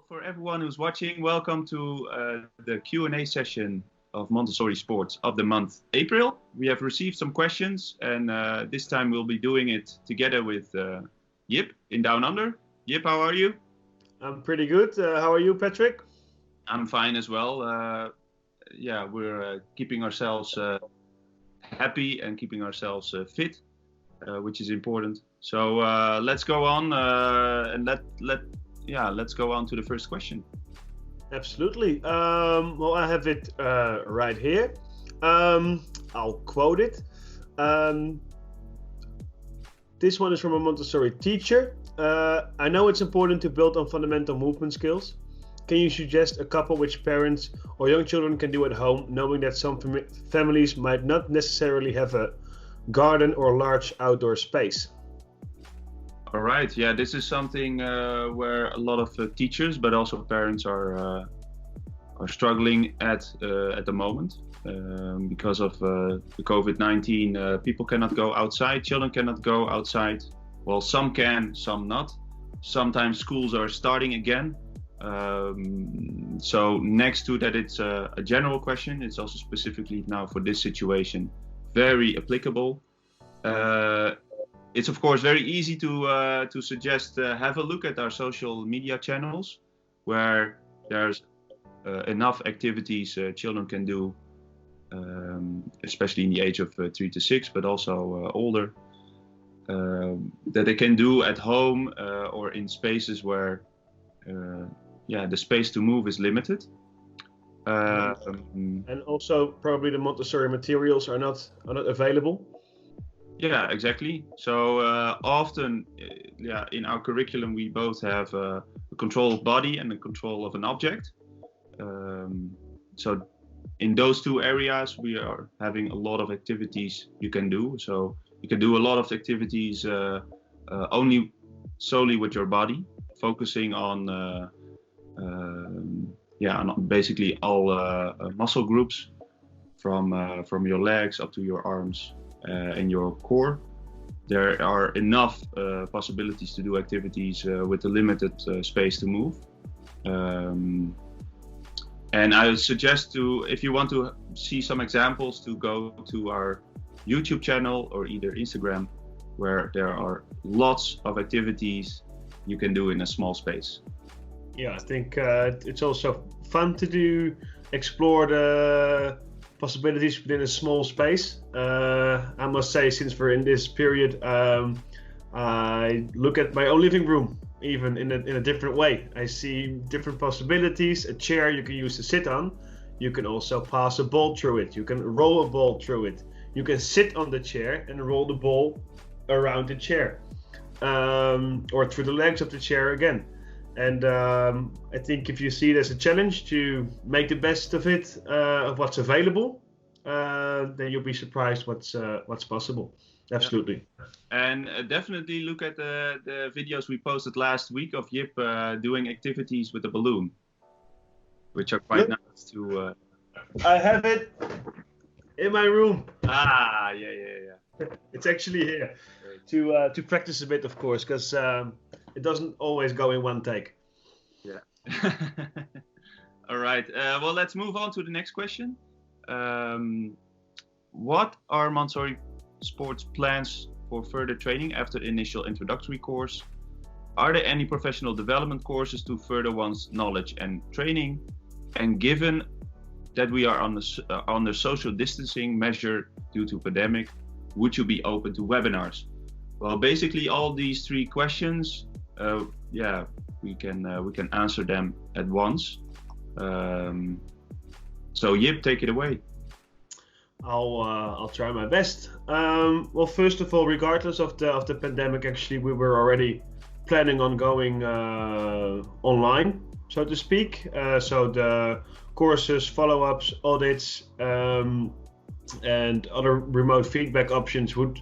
for everyone who's watching, welcome to the Q&A session of Montessori Sports of the month April. We have received some questions, and this time we'll be doing it together with Jip in Down Under. Jip, how are you? I'm pretty good. How are you, Patrick? I'm fine as well. We're keeping ourselves happy and keeping ourselves fit, which is important. So let's go on and let's go on to the first question. Absolutely. Well, I have it right here. I'll quote it. This one is from a Montessori teacher. I know it's important to build on fundamental movement skills. Can you suggest a couple which parents or young children can do at home, knowing that some families might not necessarily have a garden or large outdoor space? All right. Yeah, this is something where a lot of teachers, but also parents are struggling at the moment because of the COVID-19. People cannot go outside. Children cannot go outside. Well, some can, some not. Sometimes schools are starting again. So next to that, it's a general question. It's also specifically now for this situation very applicable. It's of course very easy to suggest have a look at our social media channels, where there's enough activities children can do, especially in the age of 3 to 6, but also older, that they can do at home or in spaces where the space to move is limited. And also probably the Montessori materials are not available. Yeah, exactly. So often, in our curriculum, we both have a control of body and a control of an object. So in those two areas, we are having a lot of activities you can do. So you can do a lot of activities only solely with your body, focusing on on basically all muscle groups, from your legs up to your arms. And your core. There are enough possibilities to do activities with a limited space to move. And I would suggest if you want to see some examples, to go to our YouTube channel or either Instagram, where there are lots of activities you can do in a small space. Yeah, I think it's also fun to explore the possibilities within a small space. I must say, since we're in this period, I look at my own living room even in a different way. I see different possibilities. A chair you can use to sit on. You can also pass a ball through it. You can roll a ball through it. You can sit on the chair and roll the ball around the chair, or through the legs of the chair again. And I think if you see it as a challenge to make the best of it, of what's available, then you'll be surprised what's possible. Absolutely. Yeah. And definitely look at the videos we posted last week of Jip doing activities with a balloon, which are quite nice to. I have it in my room. Ah, yeah. It's actually here to practice a bit, of course, because it doesn't always go in one take. Yeah. All right. Well, let's move on to the next question. What are Montessori Sports plans for further training after the initial introductory course? Are there any professional development courses to further one's knowledge and training? And given that we are under social distancing measure due to pandemic, would you be open to webinars? Well, basically all these three questions, we can answer them at once. So Jip, take it away. I'll try my best. Well, first of all, regardless of the pandemic, actually we were already planning on going online, so to speak. So the courses, follow-ups, audits, and other remote feedback options would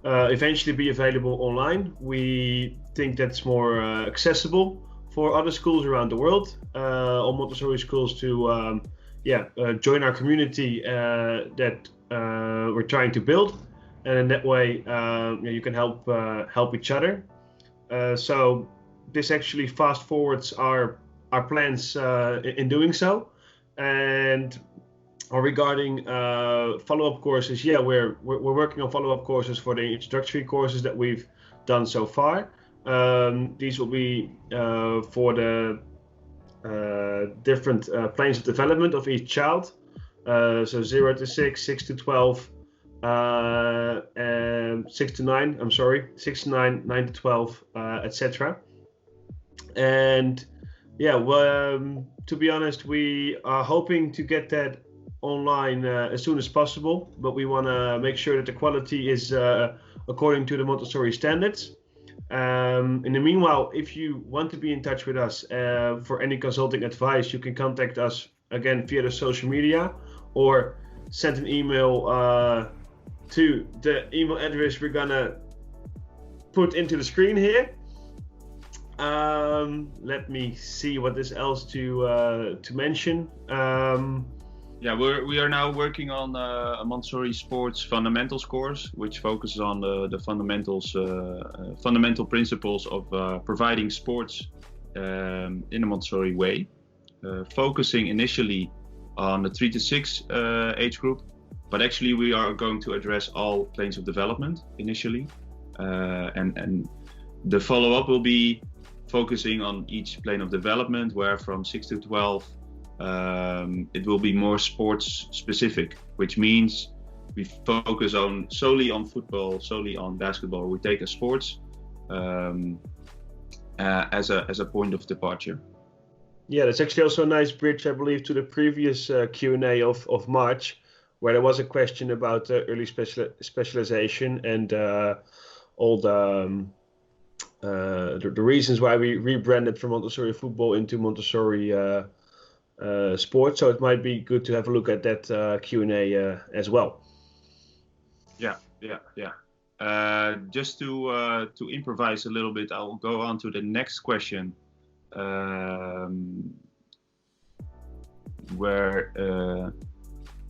eventually be available online. We think that's more accessible for other schools around the world, all Montessori schools to join our community that we're trying to build, and in that way you can help each other. So this actually fast forwards our our plans in doing so. And regarding follow-up courses, yeah, we're working on follow-up courses for the introductory courses that we've done so far. These will be for the different planes of development of each child. So 0 to 6, 6 to 12, and 6 to 9, I'm sorry, 6 to 9, 9 to 12, etc. And yeah, well, to be honest, we are hoping to get that online as soon as possible, but we want to make sure that the quality is according to the Montessori standards. In the meanwhile, if you want to be in touch with us for any consulting advice, you can contact us again via the social media or send an email to the email address we're gonna put into the screen here. Let me see what is else to mention. Yeah, we are now working on a Montessori Sports fundamentals course, which focuses on the fundamentals, fundamental principles of providing sports in a Montessori way, focusing initially on the 3 to 6 age group, but actually we are going to address all planes of development initially, and the follow-up will be focusing on each plane of development, where from 6 to 12 it will be more sports specific, which means we focus solely on football, solely on basketball. We take a sports as a point of departure. Yeah, that's actually also a nice bridge, I believe, to the previous Q&A of March, where there was a question about early specialization and all the reasons why we rebranded from Montessori Football into Montessori Sports. So it might be good to have a look at that Q&A as well. Yeah. Just to improvise a little bit, I'll go on to the next question, where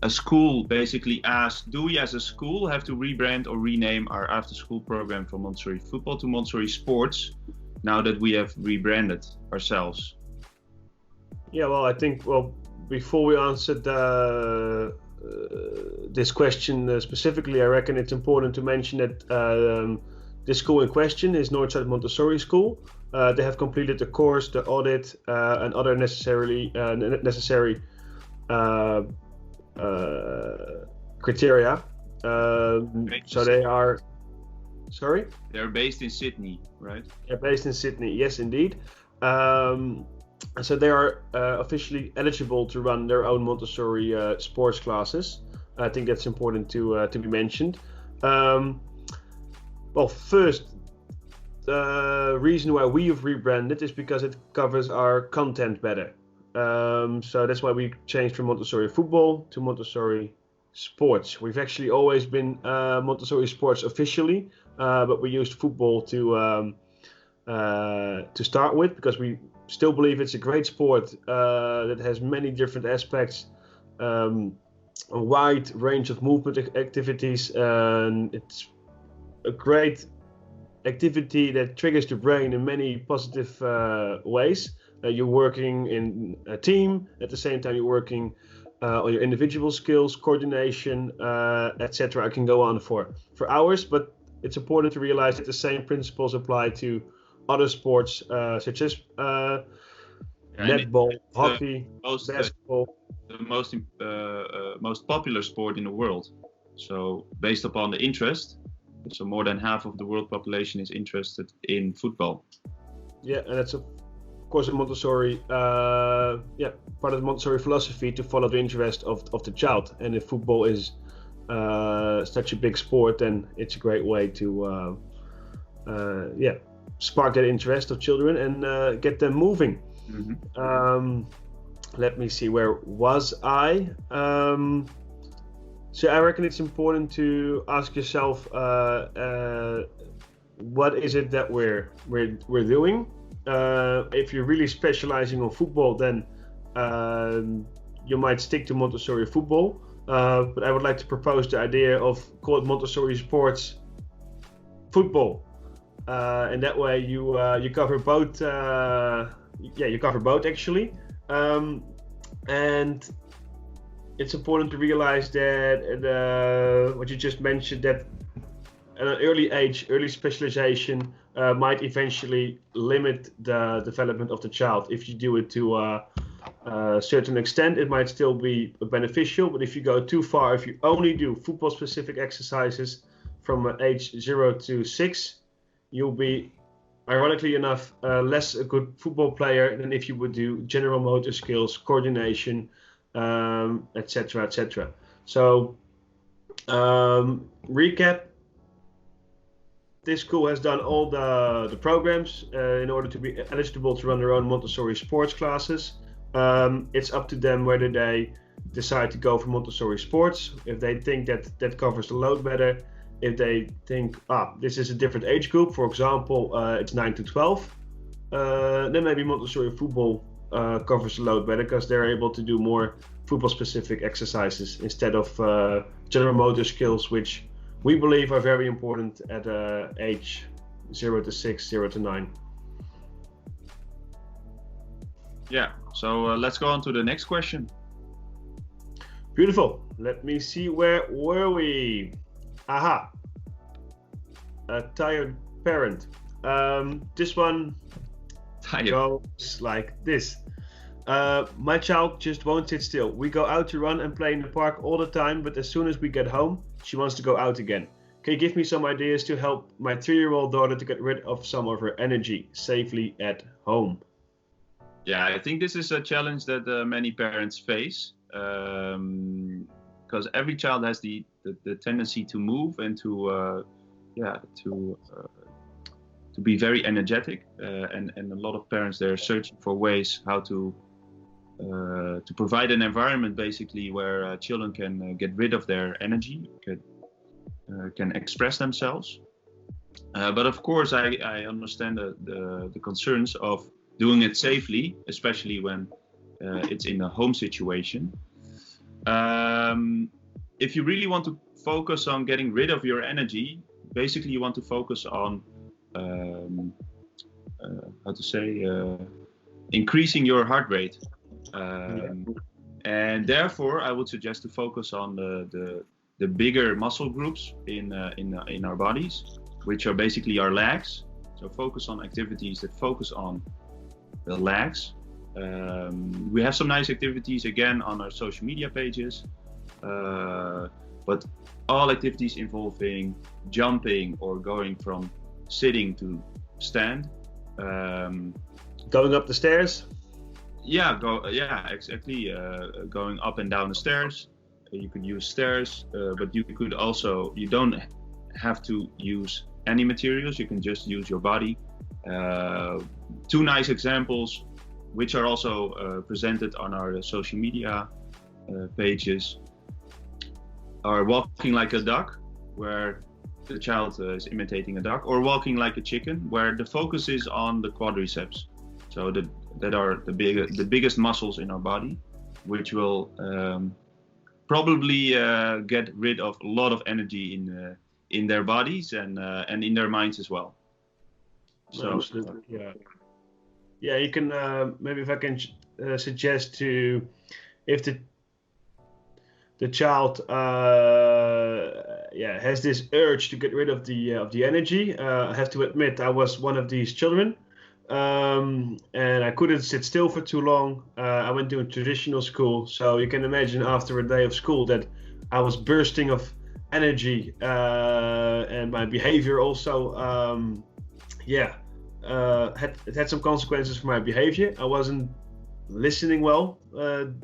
a school basically asked, do we as a school have to rebrand or rename our after-school program from Montessori Football to Montessori Sports now that we have rebranded ourselves? Yeah, well, I think, before we answered this question specifically, I reckon it's important to mention that this school in question is Northside Montessori School. They have completed the course, the audit, and other necessary criteria. So they are, sorry? They're based in Sydney, right? They're based in Sydney, yes, indeed. So they are officially eligible to run their own Montessori sports classes. I think that's important to be mentioned. Well, first, the reason why we have rebranded is because it covers our content better. So that's why we changed from Montessori Football to Montessori Sports. We've actually always been Montessori Sports officially, but we used football to start with, because we still believe it's a great sport that has many different aspects, a wide range of movement activities, and it's a great activity that triggers the brain in many positive ways. You're working in a team, at the same time you're working on your individual skills, coordination, etc. I can go on for hours, but it's important to realize that the same principles apply to other sports such as netball, hockey, basketball. The most popular sport in the world. So based upon the interest, so more than half of the world population is interested in football. Yeah, and that's of course a Montessori, part of the Montessori philosophy to follow the interest of the child. And if football is such a big sport, then it's a great way to spark that interest of children and get them moving. Mm-hmm. Let me see, where was I? So I reckon it's important to ask yourself, what is it that we're doing? If you're really specializing on football, then you might stick to Montessori Football. But I would like to propose the idea of call it Montessori Sports Football. And that way you cover both you cover both actually, and it's important to realize that what you just mentioned, that at an early age, early specialization might eventually limit the development of the child. If you do it to a certain extent, it might still be beneficial, but if you go too far, if you only do football specific exercises from age 0 to 6, you'll be, ironically enough, less a good football player than if you would do general motor skills, coordination, etc., etc. So, recap: this school has done all the programs in order to be eligible to run their own Montessori sports classes. It's up to them whether they decide to go for Montessori Sports, if they think that covers the load better. If they think, this is a different age group, for example, it's 9 to 12, then maybe Montessori Football covers the load better, because they're able to do more football-specific exercises instead of general motor skills, which we believe are very important at age 0 to 6, 0 to 9. Yeah, so let's go on to the next question. Beautiful. Let me see, where were we? Aha. A tired parent. This one goes like this. My child just won't sit still. We go out to run and play in the park all the time, but as soon as we get home, she wants to go out again. Can you give me some ideas to help my 3-year-old daughter to get rid of some of her energy safely at home? Yeah, I think this is a challenge that many parents face, because every child has the tendency to move and to be very energetic, and a lot of parents, they're searching for ways how to provide an environment basically where children can get rid of their energy, can express themselves. But of course, I understand the concerns of doing it safely, especially when it's in a home situation. If you really want to focus on getting rid of your energy, basically you want to focus on increasing your heart rate, and therefore I would suggest to focus on the bigger muscle groups in our bodies, which are basically our legs. So focus on activities that focus on the legs. We have some nice activities again on our social media pages, but all activities involving jumping or going from sitting to stand, going up the stairs. Exactly. Going up and down the stairs. You could use stairs, but you don't have to use any materials. You can just use your body. Two nice examples, which are also presented on our social media pages, are walking like a duck, where the child is imitating a duck, or walking like a chicken, where the focus is on the quadriceps. So that are the biggest muscles in our body, which will probably get rid of a lot of energy in their bodies and in their minds as well. So absolutely. Yeah, you can maybe, if I can suggest to, if the child has this urge to get rid of the energy. I have to admit, I was one of these children, and I couldn't sit still for too long. I went to a traditional school, so you can imagine after a day of school that I was bursting of energy, and my behavior also had some consequences for my behavior. I wasn't listening well,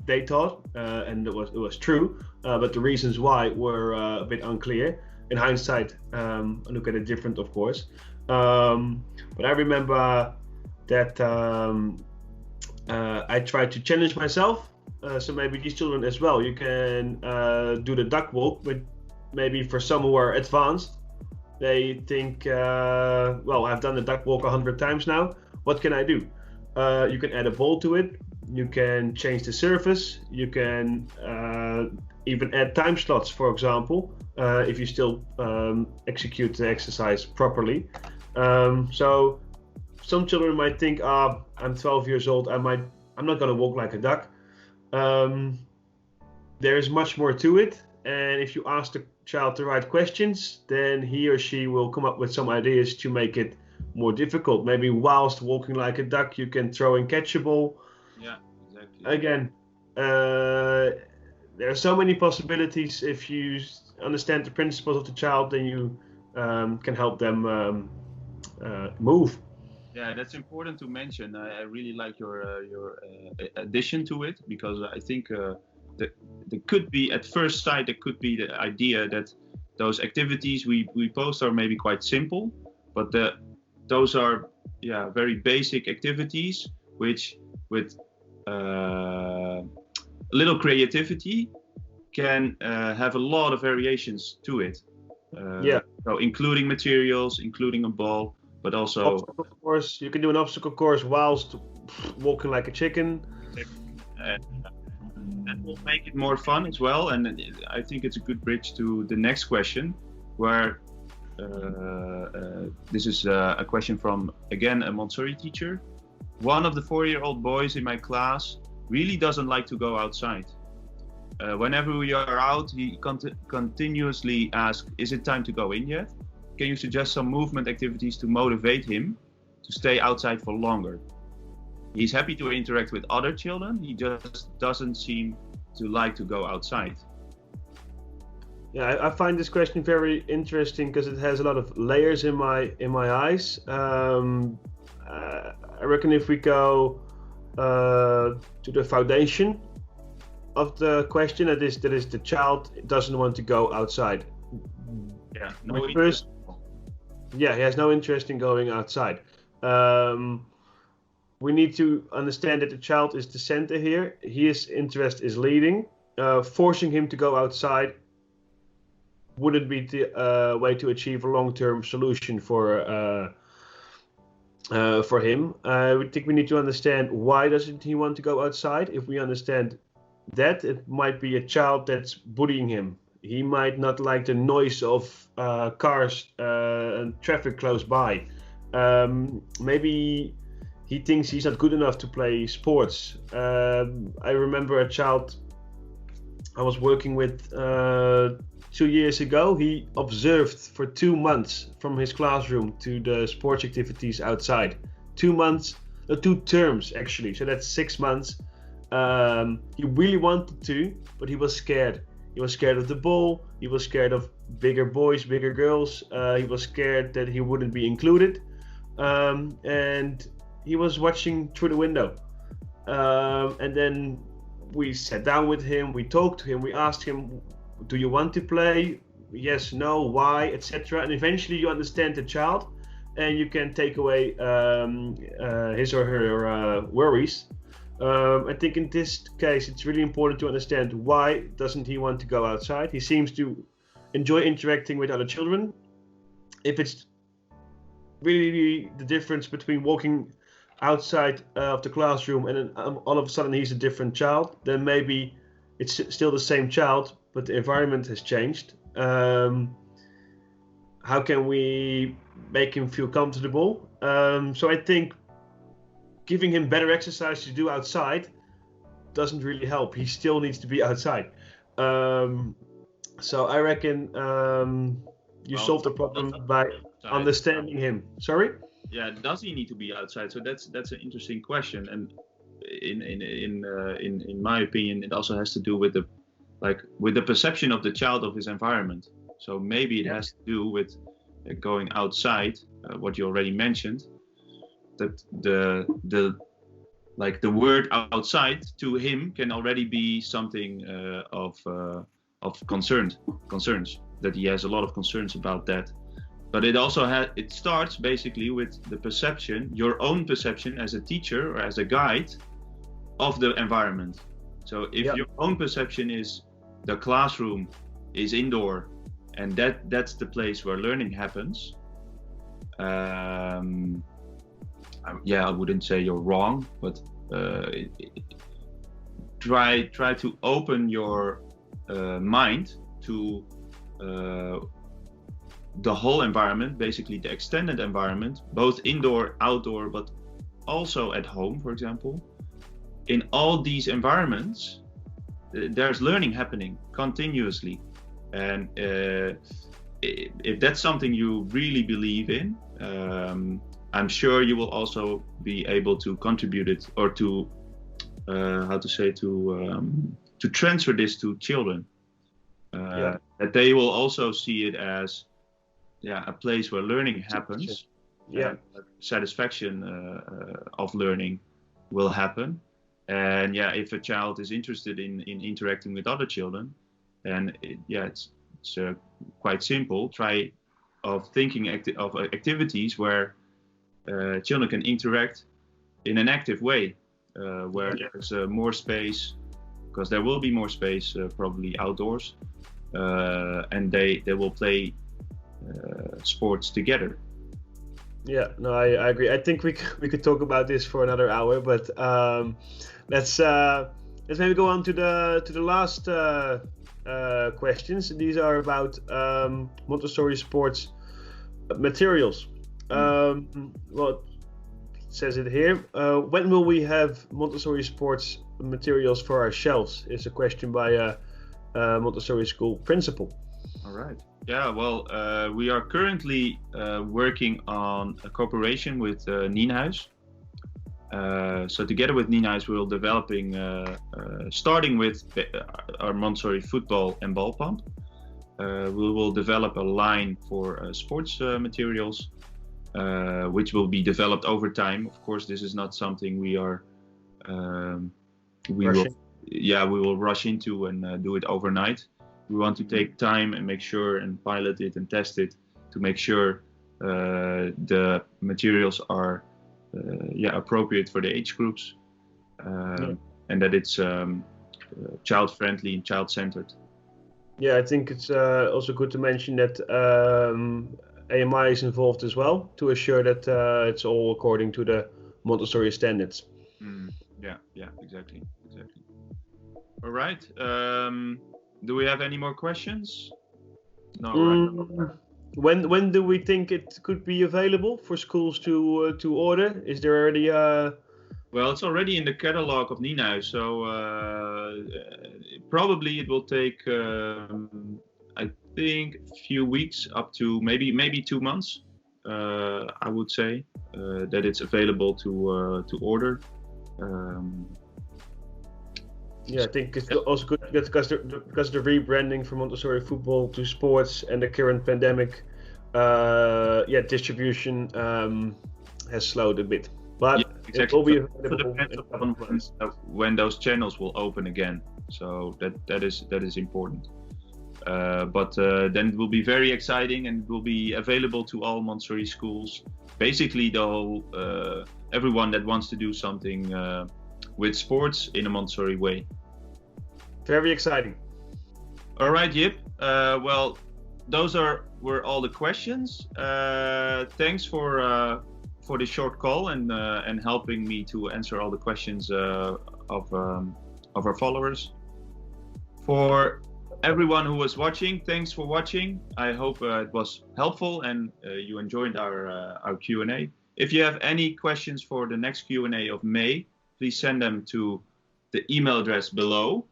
they thought, and it was true, but the reasons why were a bit unclear. In hindsight, I look at it different, of course, but I remember that I tried to challenge myself, so maybe these children as well, you can do the duck walk, but maybe for some who are advanced, they think, well, I've done the duck walk 100 times now, what can I do? You can add a ball to it, you can change the surface, you can even add time slots, for example, if you still execute the exercise properly. So some children might think, I'm 12 years old, I'm not going to walk like a duck. There is much more to it, and if you ask the child the right questions, then he or she will come up with some ideas to make it more difficult. Maybe whilst walking like a duck, you can throw and catch a ball. Yeah, exactly. Again, there are so many possibilities. If you understand the principles of the child, then you can help them move. Yeah, that's important to mention. I really like your addition to it, because I think there could be, at first sight, there could be the idea that those activities we post are maybe quite simple, but those are very basic activities which with a little creativity can have a lot of variations to it. So including materials, including a ball, but also obstacle course. You can do an obstacle course whilst walking like a chicken. That will make it more fun as well, and I think it's a good bridge to the next question, where this is a question from, again, a Montessori teacher. One of the 4-year-old boys in my class really doesn't like to go outside. Whenever we are out, he continuously asks, is it time to go in yet? Can you suggest some movement activities to motivate him to stay outside for longer? He's happy to interact with other children. He just doesn't seem to like to go outside. Yeah, I find this question very interesting because it has a lot of layers in my eyes. I reckon if we go to the foundation of the question, that is the child doesn't want to go outside. Yeah, he has no interest in going outside. We need to understand that the child is the center here. His interest is leading. Forcing him to go outside wouldn't be the way to achieve a long-term solution for him. I think we need to understand why doesn't he want to go outside. If we understand that, it might be a child that's bullying him. He might not like the noise of cars and traffic close by. Maybe he thinks he's not good enough to play sports. I remember a child I was working with 2 years ago. He observed for 2 months from his classroom to the sports activities outside. 2 months, 2 terms actually, so that's 6 months. He really wanted to, but he was scared. He was scared of the ball, he was scared of bigger boys, bigger girls, he was scared that he wouldn't be included, and he was watching through the window. And then we sat down with him, we talked to him, we asked him, do you want to play? Yes, no, why, etc. And eventually you understand the child and you can take away his or her worries. I think in this case it's really important to understand why doesn't he want to go outside. He seems to enjoy interacting with other children. If it's really the difference between walking outside of the classroom and then all of a sudden he's a different child, then maybe it's still the same child, but the environment has changed. How can we make him feel comfortable? So I think giving him better exercise to do outside doesn't really help. He still needs to be outside. So I reckon you solve the problem by understanding him. Sorry? Yeah, does he need to be outside? So that's an interesting question, and in my opinion, it also has to do with the perception of the child of his environment. So maybe it has to do with going outside, what you already mentioned. That the word outside to him can already be something of concerns. That he has a lot of concerns about that. But it starts basically with the perception, your own perception as a teacher or as a guide of the environment. So if your own perception is the classroom is indoor and that's the place where learning happens, I wouldn't say you're wrong, but try to open your mind to the whole environment, basically the extended environment, both indoor, outdoor, but also at home, for example. In all these environments, there's learning happening continuously. And if that's something you really believe in, I'm sure you will also be able to contribute it, or to to transfer this to children. That they will also see it as a place where learning happens. Satisfaction of learning will happen. And if a child is interested in interacting with other children, then it's quite simple. Try of thinking of activities where children can interact in an active way, where there's more space, because there will be more space probably outdoors, and they will play sports together. Yeah, no, I agree. I think we could talk about this for another hour, but let's maybe go on to the last questions. These are about Montessori Sports materials. Well, it says it here. When will we have Montessori Sports materials for our shelves? Is a question by a Montessori school principal. All right. Yeah, well, we are currently working on a cooperation with Nienhuis. So together with Nienhuis, we're developing, starting with our Montessori Football and ball pump. We will develop a line for sports materials, which will be developed over time. Of course, this is not something we are we will rush into and do it overnight. We want to take time and make sure and pilot it and test it to make sure the materials are appropriate for the age groups, and that it's child-friendly and child-centered. Yeah, I think it's also good to mention that AMI is involved as well to assure that it's all according to the Montessori standards. Yeah, exactly. All right. Do we have any more questions? No. Right. When do we think it could be available for schools to order? Is there already Well, it's already in the catalog of Nienhuis, so probably it will take I think a few weeks, up to maybe 2 months. I would say that it's available to order. Yeah, I think it's also good because the rebranding from Montessori Football to sports and the current pandemic, distribution has slowed a bit. But exactly. It will be available when those channels will open again. So that is important. But then it will be very exciting, and it will be available to all Montessori schools. Basically, the whole everyone that wants to do something with sports in a Montessori way. Very exciting. All right, Jip. Well, those were all the questions. Thanks for the short call and helping me to answer all the questions of our followers. For everyone who was watching, thanks for watching. I hope it was helpful and you enjoyed our Q&A. If you have any questions for the next Q&A of May, please send them to the email address below.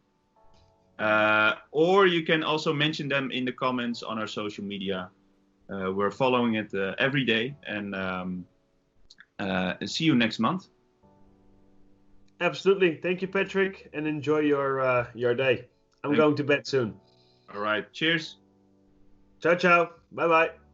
Or you can also mention them in the comments on our social media. We're following it every day, and see you next month. Absolutely. Thank you, Patrick, and enjoy your day. I'm going to bed soon. All right. Cheers. Ciao, ciao. Bye-bye.